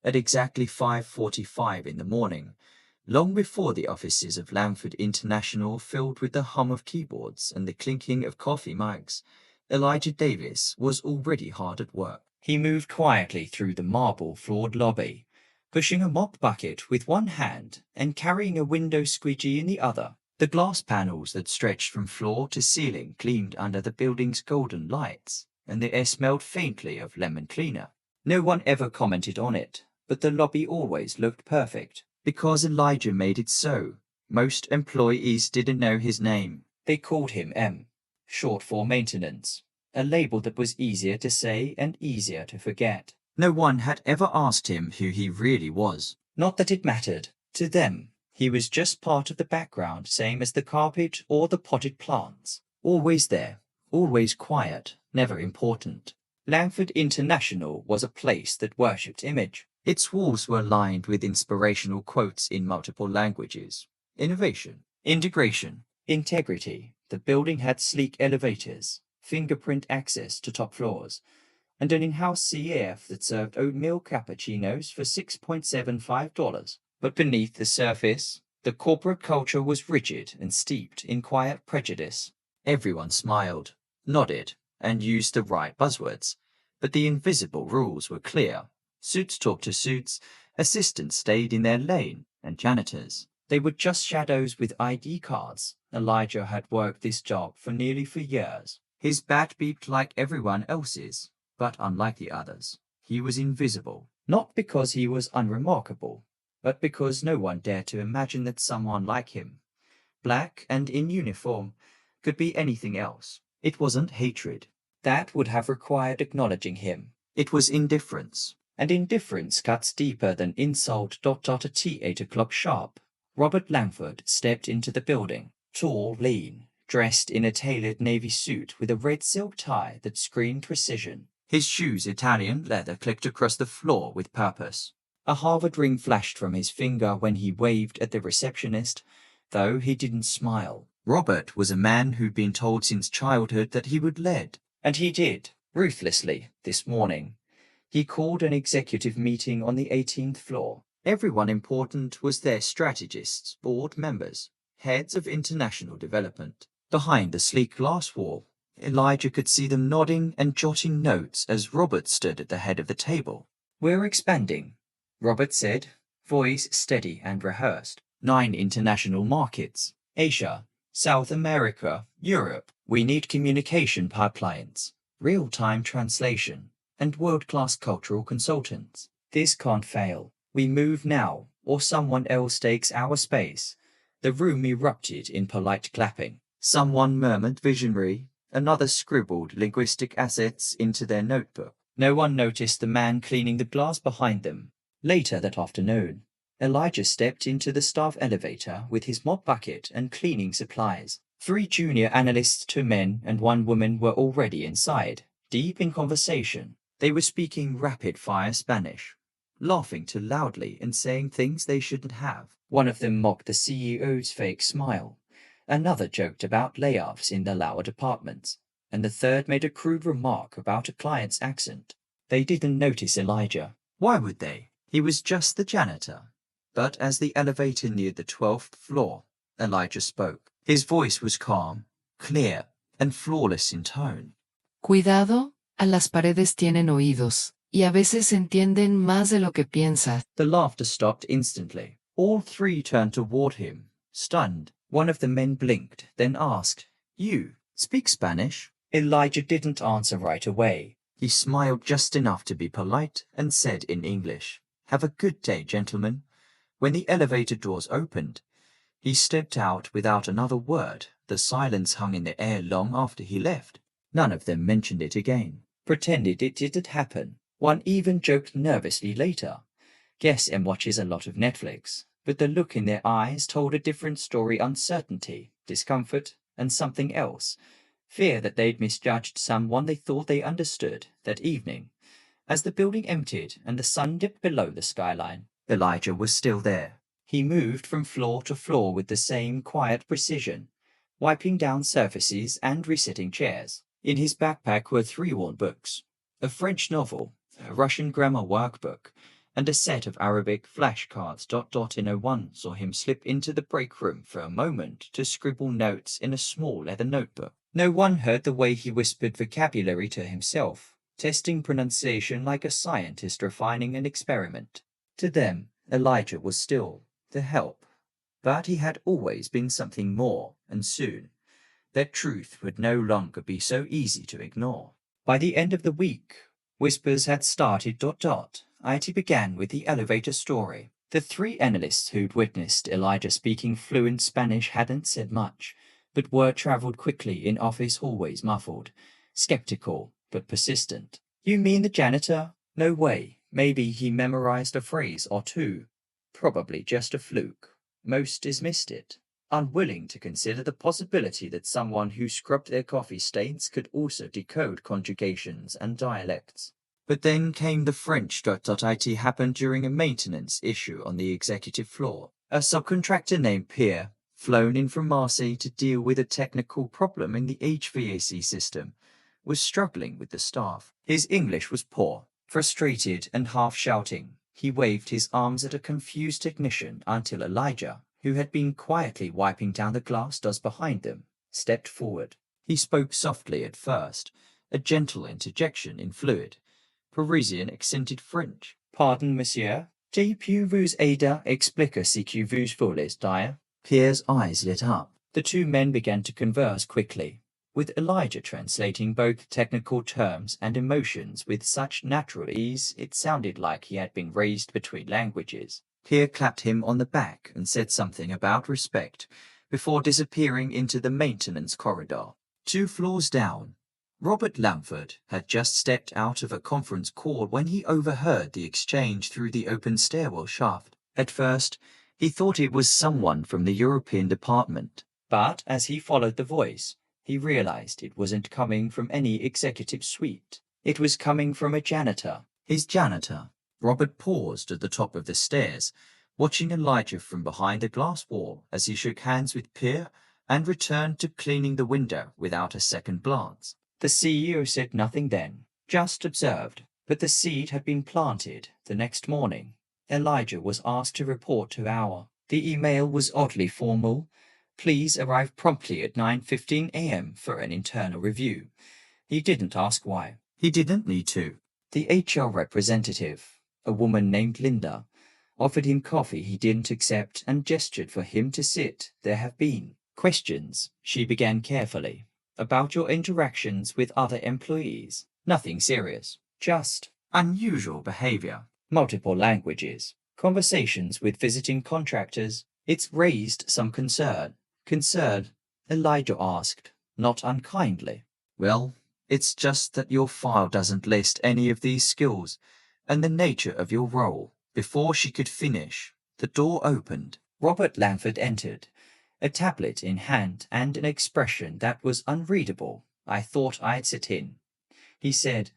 At exactly 5:45 in the morning, long before the offices of Lamford International filled with the hum of keyboards and the clinking of coffee mugs, Elijah Davis was already hard at work. He moved quietly through the marble-floored lobby, pushing a mop bucket with one hand and carrying a window squeegee in the other. The glass panels that stretched from floor to ceiling gleamed under the building's golden lights, and the air smelled faintly of lemon cleaner. No one ever commented on it, but the lobby always looked perfect. Because Elijah made it so, most employees didn't know his name. They called him M, short for maintenance, a label that was easier to say and easier to forget. No one had ever asked him who he really was. Not that it mattered. To them, he was just part of the background, same as the carpet or the potted plants. Always there, always quiet, never important. Lamford International was a place that worshipped image. Its walls were lined with inspirational quotes in multiple languages. Innovation, integration, integrity. The building had sleek elevators, fingerprint access to top floors, and an in-house CAF that served oatmeal cappuccinos for $6.75. But beneath the surface, the corporate culture was rigid and steeped in quiet prejudice. Everyone smiled, nodded, and used the right buzzwords, but the invisible rules were clear. Suits talked to suits, assistants stayed in their lane, and janitors, they were just shadows with ID cards. Elijah had worked this job for nearly 4 years. His bat beeped like everyone else's, but unlike the others, he was invisible. Not because he was unremarkable, but because no one dared to imagine that someone like him, black and in uniform, could be anything else. It wasn't hatred. That would have required acknowledging him. It was indifference. And indifference cuts deeper than insult. At 8 o'clock sharp, Robert Lamford stepped into the building, tall, lean, dressed in a tailored navy suit with a red silk tie that screamed precision. His shoes, Italian leather, clicked across the floor with purpose. A Harvard ring flashed from his finger when he waved at the receptionist, though he didn't smile. Robert was a man who'd been told since childhood that he would lead, and he did, ruthlessly, this morning. He called an executive meeting on the 18th floor. Everyone important was there: strategists, board members, heads of international development. Behind the sleek glass wall, Elijah could see them nodding and jotting notes as Robert stood at the head of the table. "We're expanding," Robert said, voice steady and rehearsed. 9 international markets: Asia, South America, Europe. We need communication pipelines, real-time translation, and world-class cultural consultants. This can't fail. We move now, or someone else takes our space. The room erupted in polite clapping. Someone murmured visionary, another scribbled linguistic assets into their notebook. No one noticed the man cleaning the glass behind them. Later that afternoon, Elijah stepped into the staff elevator with his mop bucket and cleaning supplies. 3 junior analysts, 2 men and 1 woman, were already inside, deep in conversation. They were speaking rapid-fire Spanish, laughing too loudly and saying things they shouldn't have. One of them mocked the CEO's fake smile. Another joked about layoffs in the lower departments, and the third made a crude remark about a client's accent. They didn't notice Elijah. Why would they? He was just the janitor. But as the elevator neared the 12th floor, Elijah spoke. His voice was calm, clear, and flawless in tone. Cuidado, a las paredes tienen oídos, y a veces entienden más de lo que piensas. The laughter stopped instantly. All 3 turned toward him, stunned. One of the men blinked, then asked, "You speak Spanish?" Elijah didn't answer right away. He smiled just enough to be polite and said in English, "Have a good day, gentlemen." When the elevator doors opened, he stepped out without another word. The silence hung in the air long after he left. None of them mentioned it again, pretended it didn't happen. One even joked nervously later, "Guess M watches a lot of Netflix." But the look in their eyes told a different story: uncertainty, discomfort, and something else. Fear that they'd misjudged someone they thought they understood. That evening, as the building emptied and the sun dipped below the skyline, Elijah was still there. He moved from floor to floor with the same quiet precision, wiping down surfaces and resetting chairs. In his backpack were 3 worn books: a French novel, a Russian grammar workbook, and a set of Arabic flashcards. No one saw him slip into the break room for a moment to scribble notes in a small leather notebook. No one heard the way he whispered vocabulary to himself, testing pronunciation like a scientist refining an experiment. To them, Elijah was still the help, but he had always been something more, and soon their truth would no longer be so easy to ignore. By the end of the week, whispers had started. IT began with the elevator story. The three analysts who'd witnessed Elijah speaking fluent Spanish hadn't said much, but word traveled quickly in office hallways, muffled, skeptical, but persistent. You mean the janitor? No way. Maybe he memorized a phrase or two. Probably just a fluke. Most dismissed it, unwilling to consider the possibility that someone who scrubbed their coffee stains could also decode conjugations and dialects. But then came the French. It happened during a maintenance issue on the executive floor. A subcontractor named Pierre, flown in from Marseille to deal with a technical problem in the HVAC system, was struggling with the staff. His English was poor. Frustrated and half shouting, he waved his arms at a confused technician until Elijah, who had been quietly wiping down the glass dust behind them, stepped forward. He spoke softly at first, a gentle interjection in fluid, Parisian accented French. Pardon, monsieur. Puis-vous aider expliquer ce que vous voulez dire? Pierre's eyes lit up. The two men began to converse quickly, with Elijah translating both technical terms and emotions with such natural ease it sounded like he had been raised between languages. Pierre clapped him on the back and said something about respect before disappearing into the maintenance corridor. 2 floors down, Robert Lamford had just stepped out of a conference call when he overheard the exchange through the open stairwell shaft. At first, he thought it was someone from the European department, but as he followed the voice, he realized it wasn't coming from any executive suite. It was coming from a janitor. His janitor. Robert paused at the top of the stairs, watching Elijah from behind the glass wall as he shook hands with Pierre and returned to cleaning the window without a second glance. The CEO said nothing then, just observed, but the seed had been planted. The next morning, Elijah was asked to report to hour. The email was oddly formal. Please arrive promptly at 9:15 a.m. for an internal review. He didn't ask why. He didn't need to. The HR representative, a woman named Linda, offered him coffee he didn't accept and gestured for him to sit. There have been questions, she began carefully, about your interactions with other employees. Nothing serious, just unusual behavior. Multiple languages, conversations with visiting contractors. It's raised some concern. Concern? Elijah asked, not unkindly. Well, it's just that your file doesn't list any of these skills and the nature of your role. Before she could finish, the door opened. Robert Lamford entered, a tablet in hand and an expression that was unreadable. I thought I'd sit in, he said.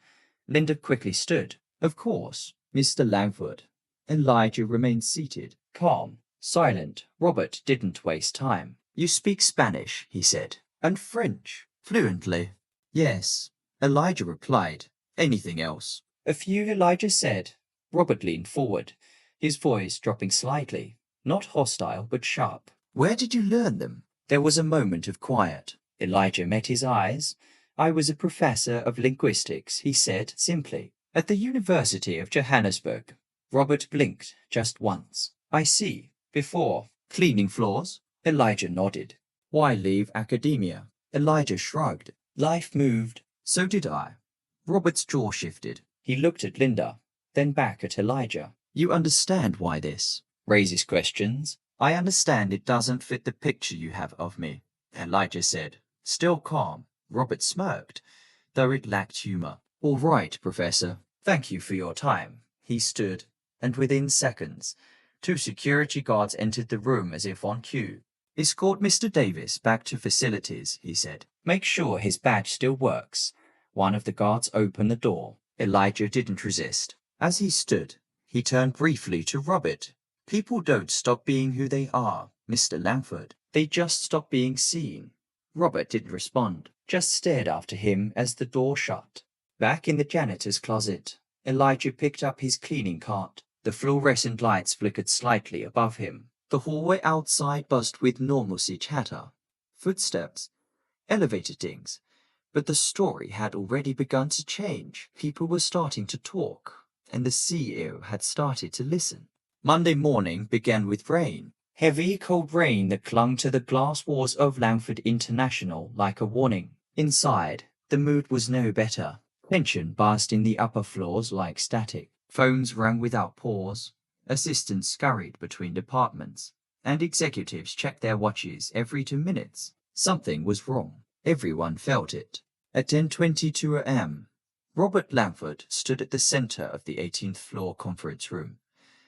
Linda quickly stood. Of course, Mr. Lamford. Elijah remained seated, calm, silent. Robert didn't waste time. You speak Spanish, he said, and French, fluently. Yes, Elijah replied. Anything else? A few, Elijah said. Robert leaned forward, his voice dropping slightly, not hostile but sharp. Where did you learn them? There was a moment of quiet. Elijah met his eyes. I was a professor of linguistics, he said simply, at the University of Johannesburg. Robert blinked just once. I see. Before cleaning floors? Elijah nodded. Why leave academia? Elijah shrugged. Life moved. So did I. Robert's jaw shifted. He looked at Linda, then back at Elijah. You understand why this raises questions? I understand it doesn't fit the picture you have of me, Elijah said, still calm. Robert smirked, though it lacked humor. All right, Professor. Thank you for your time. He stood, and within seconds, 2 security guards entered the room as if on cue. Escort Mr. Davis back to facilities, he said. Make sure his badge still works. One of the guards opened the door. Elijah didn't resist. As he stood, he turned briefly to Robert. People don't stop being who they are, Mr. Lamford. They just stop being seen. Robert didn't respond, just stared after him as the door shut. Back in the janitor's closet, Elijah picked up his cleaning cart. The fluorescent lights flickered slightly above him. The hallway outside buzzed with normalcy chatter. Footsteps. Elevator dings. But the story had already begun to change. People were starting to talk, and the CEO had started to listen. Monday morning began with rain. Heavy, cold rain that clung to the glass walls of Langford International like a warning. Inside, the mood was no better. Tension buzzed in the upper floors like static. Phones rang without pause. Assistants scurried between departments, and executives checked their watches every 2 minutes. Something was wrong. Everyone felt it. At 10:22 a.m., Robert Langford stood at the center of the 18th floor conference room,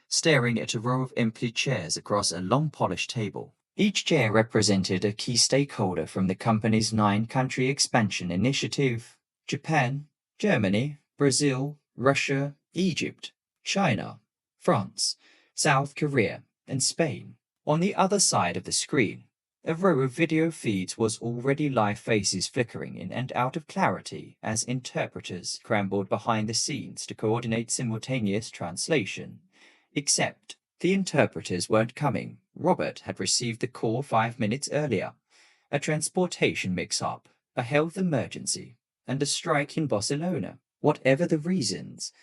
staring at a row of empty chairs across a long polished table. Each chair represented a key stakeholder from the company's 9-country expansion initiative: Japan, Germany, Brazil, Russia, Egypt, China, France, South Korea, and Spain. On the other side of the screen, a row of video feeds was already live, faces flickering in and out of clarity as interpreters scrambled behind the scenes to coordinate simultaneous translation. Except the interpreters weren't coming. Robert had received the call 5 minutes earlier. A transportation mix-up, a health emergency, and a strike in Barcelona. Whatever the reasons,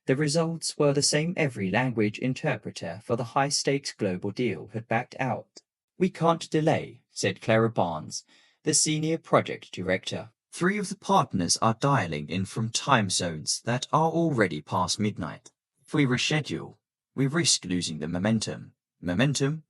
the results were the same. Every language interpreter for the high-stakes global deal had backed out. "We can't delay," said Clara Barnes, the senior project director. "3 of the partners are dialing in from time zones that are already past midnight. If we reschedule, we risk losing the momentum." "Momentum?"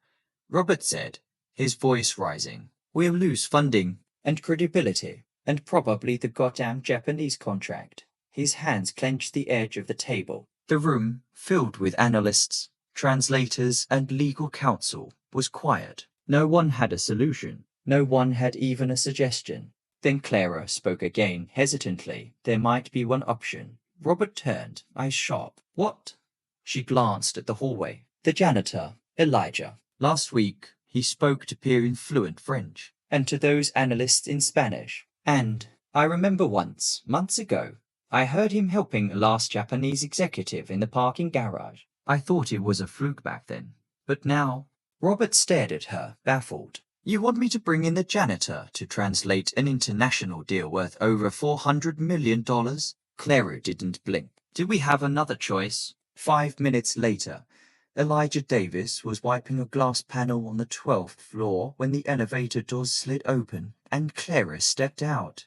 Robert said, his voice rising. "We'll lose funding and credibility, and probably the goddamn Japanese contract." His hands clenched the edge of the table. The room, filled with analysts, translators, and legal counsel, was quiet. No one had a solution. No one had even a suggestion. Then Clara spoke again, hesitantly. There might be one option. Robert turned, eyes sharp. "What?" She glanced at the hallway. "The janitor, Elijah. Last week, he spoke to Pierre in fluent French, and to those analysts in Spanish. And I remember once, months ago, I heard him helping a last Japanese executive in the parking garage. I thought it was a fluke back then. But now..." Robert stared at her, baffled. "You want me to bring in the janitor to translate an international deal worth over $400 million? Clara didn't blink. "Did we have another choice?" 5 minutes later, Elijah Davis was wiping a glass panel on the 12th floor when the elevator doors slid open and Clara stepped out.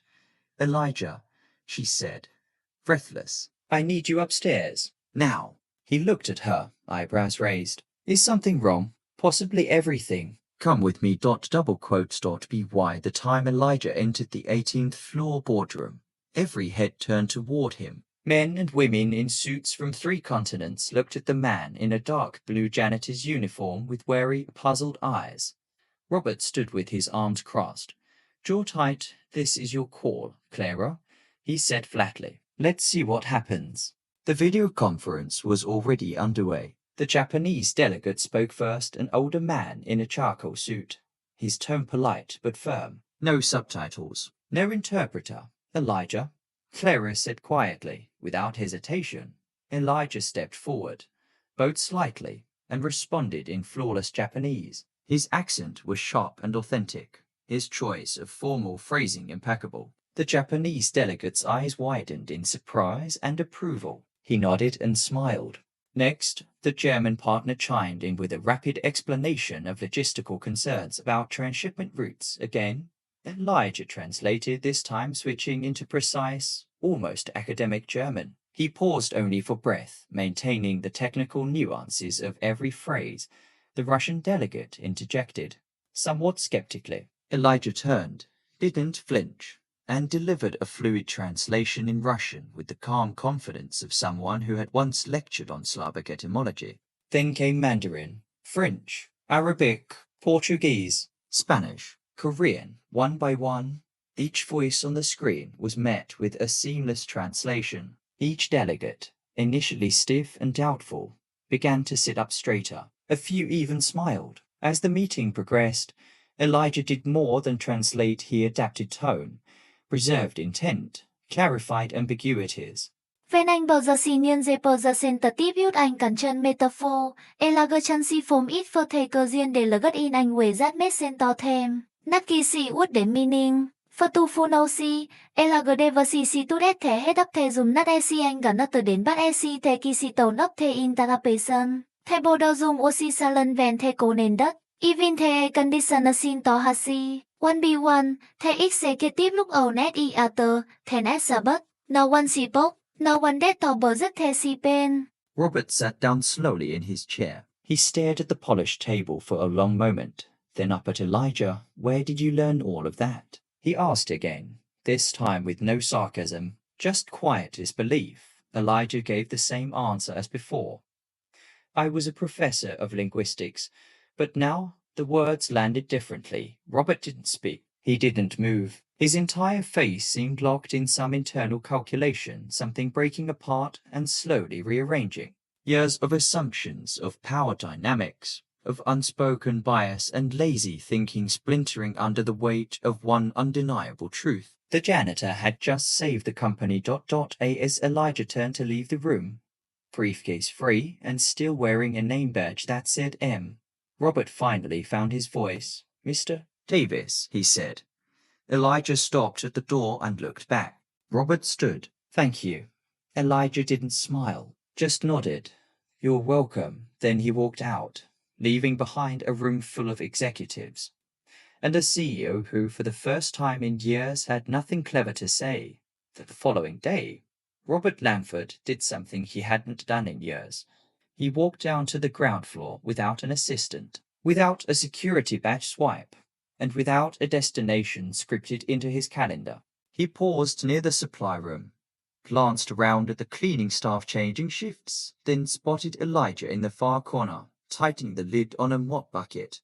"Elijah," she said, breathless, "I need you upstairs. Now." He looked at her, eyebrows raised. "Is something wrong? Possibly everything." "Come with me." By the time Elijah entered the 18th floor boardroom, every head turned toward him. Men and women in suits from 3 continents looked at the man in a dark blue janitor's uniform with wary, puzzled eyes. Robert stood with his arms crossed. "Jaw tight. This is your call, Clara," he said flatly. "Let's see what happens." The video conference was already underway. The Japanese delegate spoke first, an older man in a charcoal suit, his tone polite but firm. "No subtitles. No interpreter, Elijah," Clara said quietly, without hesitation. Elijah stepped forward, bowed slightly, and responded in flawless Japanese. His accent was sharp and authentic, his choice of formal phrasing impeccable. The Japanese delegate's eyes widened in surprise and approval. He nodded and smiled. Next, the German partner chimed in with a rapid explanation of logistical concerns about transshipment routes. Again, Elijah translated, this time switching into precise, almost academic German. He paused only for breath, maintaining the technical nuances of every phrase. The Russian delegate interjected, somewhat skeptically. Elijah turned, didn't flinch, and delivered a fluid translation in Russian with the calm confidence of someone who had once lectured on Slavic etymology. Then came Mandarin, French, Arabic, Portuguese, Spanish, Korean. One by one, each voice on the screen was met with a seamless translation. Each delegate, initially stiff and doubtful, began to sit up straighter. A few even smiled. As the meeting progressed, Elijah did more than translate. He adapted tone, preserved intent, clarified ambiguities. When anh possession the representative use anh control metaphor, elegance from it for thecation delegat in anh way that makes sense to them. Nakisi would the meaning. For to funosi, elegant si to that head up the zoom not ac anh gần not đến bắt ac the kisi tone up the interpretation. The border zoom osi salon van the conen đất. Even the condition sin to hasi. 1b1, the executive look on at each other, then as a but, no one spoke. No one dared to visit the pen. Robert sat down slowly in his chair. He stared at the polished table for a long moment, then up at Elijah. Where did you learn all of that? He asked again, this time with no sarcasm, just quiet disbelief. Elijah gave the same answer as before. I was a professor of linguistics, but now the words landed differently. Robert didn't speak. He didn't move. His entire face seemed locked in some internal calculation, something breaking apart and slowly rearranging. Years of assumptions, of power dynamics, of unspoken bias and lazy thinking splintering under the weight of one undeniable truth. The janitor had just saved the company. As Elijah turned to leave the room, briefcase free and still wearing a name badge that said M. Robert finally found his voice. Mr. Davis, he said. Elijah stopped at the door and looked back. Robert stood. Thank you. Elijah didn't smile, just nodded. You're welcome. Then he walked out, leaving behind a room full of executives, and a CEO who, for the first time in years, had nothing clever to say. The following day, Robert Lamford did something he hadn't done in years. He walked down to the ground floor without an assistant, without a security badge swipe, and without a destination scripted into his calendar. He paused near the supply room, glanced around at the cleaning staff changing shifts, then spotted Elijah in the far corner, tightening the lid on a mop bucket.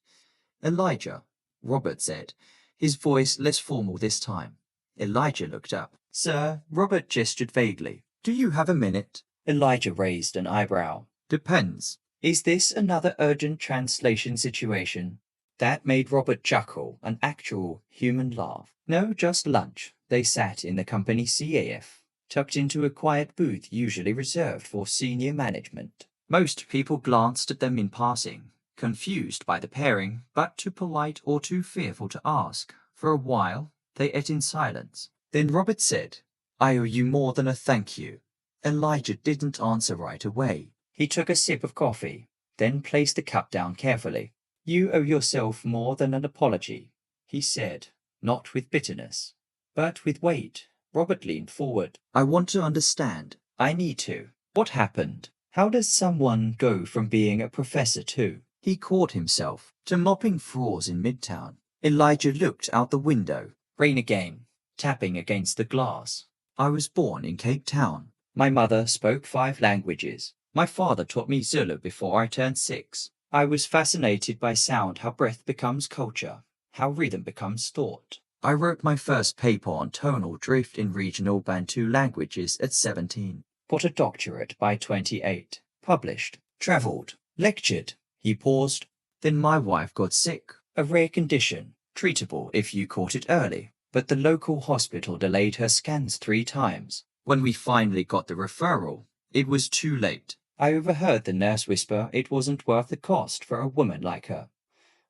Elijah, Robert said, his voice less formal this time. Elijah looked up. Sir, Robert gestured vaguely. Do you have a minute? Elijah raised an eyebrow. Depends. Is this another urgent translation situation? That made Robert chuckle, an actual human laugh. No, just lunch. They sat in the company CAF, tucked into a quiet booth usually reserved for senior management. Most people glanced at them in passing, confused by the pairing, but too polite or too fearful to ask. For a while, they ate in silence. Then Robert said, I owe you more than a thank you. Elijah didn't answer right away. He took a sip of coffee, then placed the cup down carefully. You owe yourself more than an apology, he said, not with bitterness, but with weight. Robert leaned forward. I want to understand. I need to. What happened? How does someone go from being a professor to... He caught himself to mopping floors in Midtown. Elijah looked out the window. Rain again, tapping against the glass. I was born in Cape Town. My mother spoke 5 languages. My father taught me Zulu before I turned 6. I was fascinated by sound, how breath becomes culture, how rhythm becomes thought. I wrote my first paper on tonal drift in regional Bantu languages at 17. Got a doctorate by 28. Published, traveled, lectured. He paused. Then my wife got sick. A rare condition, treatable if you caught it early. But the local hospital delayed her scans 3 times. When we finally got the referral, it was too late. I overheard the nurse whisper it wasn't worth the cost for a woman like her.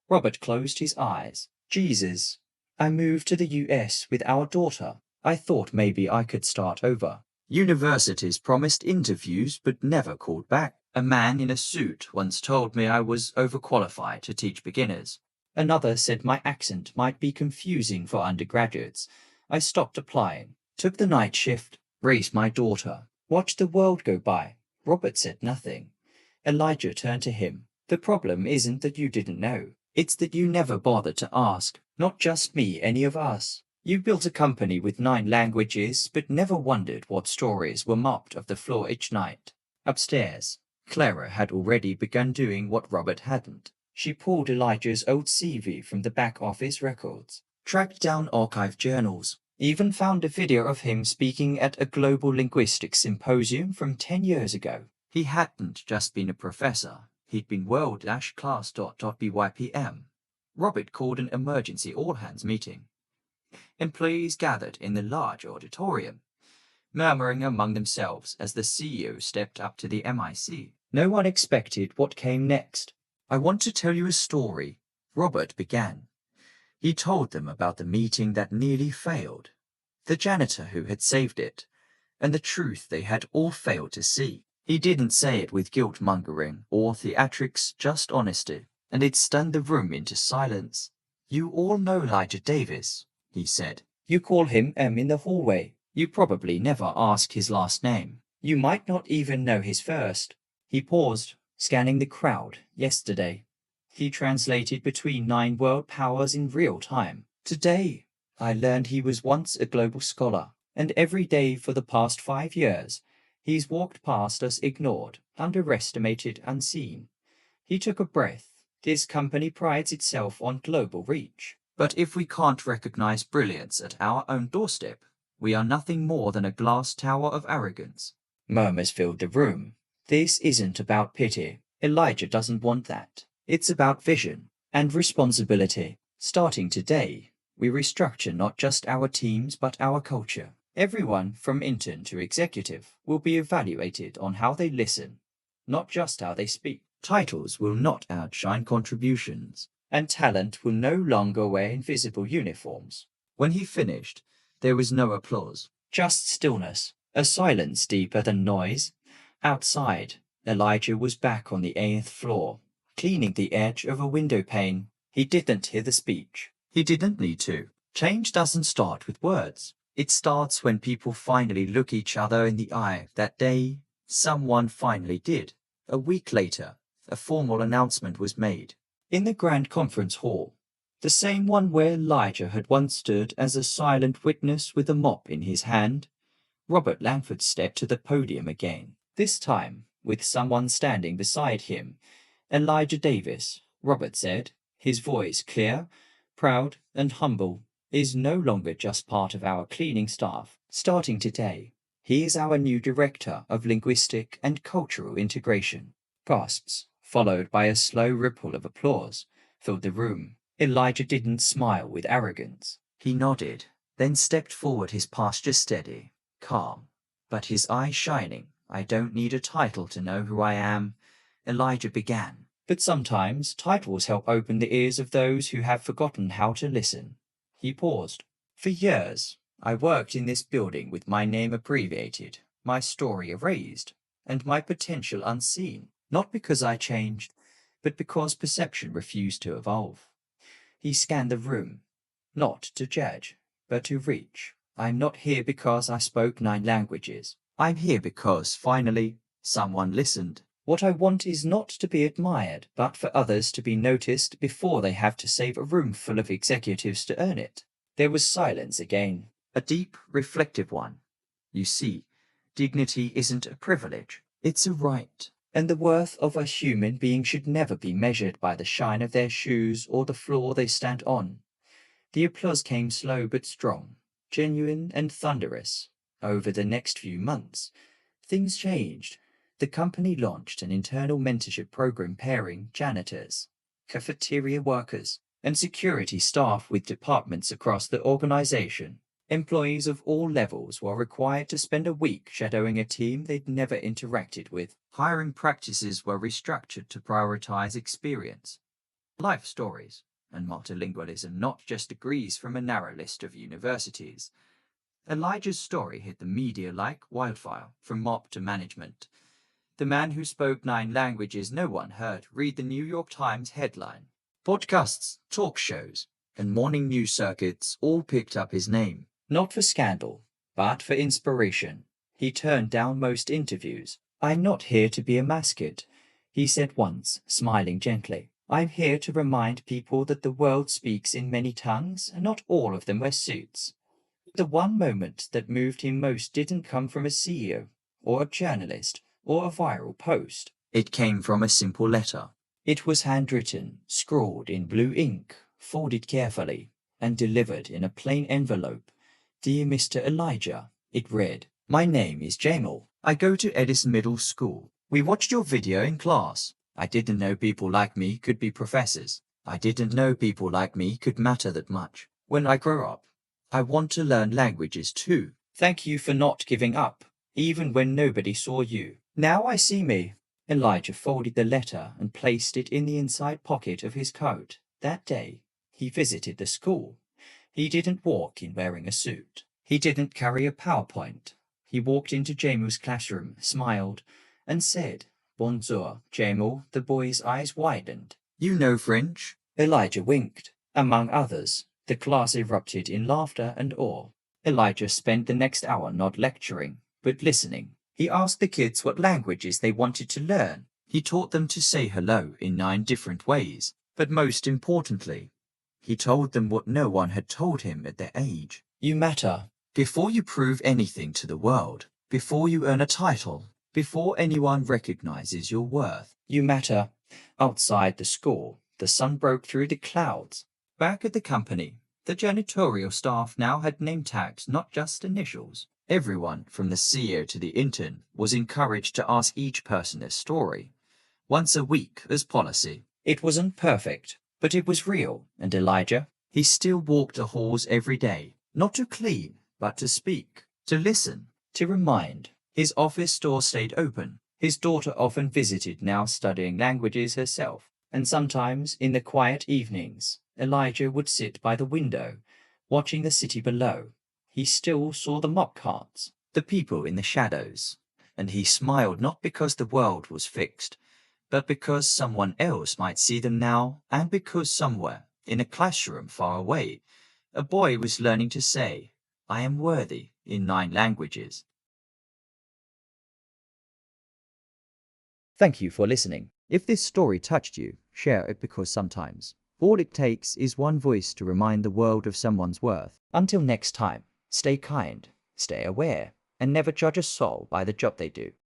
Robert closed his eyes. Jesus. I moved to the US with our daughter. I thought maybe I could start over. Universities promised interviews but never called back. A man in a suit once told me I was overqualified to teach beginners. Another said my accent might be confusing for undergraduates. I stopped applying, took the night shift, raised my daughter, watched the world go by. Robert said nothing. Elijah turned to him. The problem isn't that you didn't know. It's that you never bothered to ask. Not just me, any of us. You built a company with 9 languages, but never wondered what stories were mopped off the floor each night. Upstairs, Clara had already begun doing what Robert hadn't. She pulled Elijah's old CV from the back office records, tracked down archive journals, even found a video of him speaking at a global linguistics symposium from 10 years ago. He hadn't just been a professor, he'd been world-class.bypm. Robert called an emergency all-hands meeting. Employees gathered in the large auditorium. murmuring among themselves as the CEO stepped up to the MIC. No one expected what came next. "I want to tell you a story," Robert began. He told them about the meeting that nearly failed, the janitor who had saved it, and the truth they had all failed to see. He didn't say it with guilt-mongering or theatrics, just honesty, and it stunned the room into silence. "You all know Elijah Davis," he said. "You call him M in the hallway. You probably never ask his last name. You might not even know his first." He paused, scanning the crowd. "Yesterday, he translated between 9 world powers in real time. Today, I learned he was once a global scholar, and every day for the past 5 years, he's walked past us ignored, underestimated, unseen." He took a breath. "This company prides itself on global reach. But if we can't recognize brilliance at our own doorstep, we are nothing more than a glass tower of arrogance." Murmurs filled the room. "This isn't about pity. Elijah doesn't want that. It's about vision and responsibility. Starting today, we restructure not just our teams but our culture. Everyone from intern to executive will be evaluated on how they listen, not just how they speak. Titles will not outshine contributions, and talent will no longer wear invisible uniforms." When he finished, there was no applause, just stillness, a silence deeper than noise. Outside, Elijah was back on the 8th floor, cleaning the edge of a window pane. He didn't hear the speech. He didn't need to. Change doesn't start with words. It starts when people finally look each other in the eye. That day, someone finally did. A week later, a formal announcement was made. In the grand conference hall, the same one where Elijah had once stood as a silent witness with a mop in his hand, Robert Langford stepped to the podium again, this time with someone standing beside him. "Elijah Davis," Robert said, his voice clear, proud, and humble, "is no longer just part of our cleaning staff. Starting today, he is our new Director of Linguistic and Cultural Integration." Gasps, followed by a slow ripple of applause, filled the room. Elijah didn't smile with arrogance. He nodded, then stepped forward, his posture steady, calm, but his eyes shining. "I don't need a title to know who I am," Elijah began. "But sometimes titles help open the ears of those who have forgotten how to listen." He paused. "For years, I worked in this building with my name abbreviated, my story erased, and my potential unseen. Not because I changed, but because perception refused to evolve." He scanned the room, not to judge, but to reach. "I'm not here because I spoke 9 languages. I'm here because, finally, someone listened. What I want is not to be admired, but for others to be noticed before they have to save a room full of executives to earn it." There was silence again, a deep, reflective one. "You see, dignity isn't a privilege, it's a right. And the worth of a human being should never be measured by the shine of their shoes or the floor they stand on." The applause came slow but strong, genuine and thunderous. Over the next few months, things changed. The company launched an internal mentorship program pairing janitors, cafeteria workers, and security staff with departments across the organization. Employees of all levels were required to spend a week shadowing a team they'd never interacted with. Hiring practices were restructured to prioritize experience, life stories, and multilingualism, not just degrees from a narrow list of universities. Elijah's story hit the media like wildfire, from mob to management. The man who spoke 9 languages no one heard. Read the New York Times headline. Podcasts, talk shows, and morning news circuits all picked up his name. Not for scandal, but for inspiration. He turned down most interviews. "I'm not here to be a mascot," he said once, smiling gently. "I'm here to remind people that the world speaks in many tongues, and not all of them wear suits." The one moment that moved him most didn't come from a CEO, or a journalist, or a viral post. It came from a simple letter. It was handwritten, scrawled in blue ink, folded carefully, and delivered in a plain envelope. "Dear Mr. Elijah," it read, "My name is Jamal. I go to Edison Middle School. We watched your video in class. I didn't know people like me could be professors. I didn't know people like me could matter that much. When I grow up, I want to learn languages too. Thank you for not giving up, even when nobody saw you. Now I see me. Elijah folded the letter and placed it in the inside pocket of his coat. That day, he visited the school. He didn't walk in wearing a suit. He didn't carry a PowerPoint. He walked into Jamu's classroom, smiled, and said, "Bonjour, Jamu." The boy's eyes widened. "You know French?" Elijah winked. Among others, the class erupted in laughter and awe. Elijah spent the next hour not lecturing, but listening. He asked the kids what languages they wanted to learn. He taught them to say hello in 9 different ways. But most importantly, he told them what no one had told him at their age. You matter. Before you prove anything to the world, before you earn a title, before anyone recognizes your worth, you matter. Outside the school, the sun broke through the clouds. Back at the company, the janitorial staff now had name tags, not just initials. Everyone, from the CEO to the intern, was encouraged to ask each person a story. Once a week as policy. It wasn't perfect, but it was real. And Elijah, he still walked the halls every day, not to clean, but to speak, to listen, to remind. His office door stayed open. His daughter often visited, now studying languages herself. And sometimes, in the quiet evenings, Elijah would sit by the window, watching the city below. He still saw the mock carts, the people in the shadows, and he smiled not because the world was fixed, but because someone else might see them now, and because somewhere, in a classroom far away, a boy was learning to say, "I am worthy," in 9 languages. Thank you for listening. If this story touched you, share it, because sometimes all it takes is one voice to remind the world of someone's worth. Until next time, stay kind, stay aware, and never judge a soul by the job they do.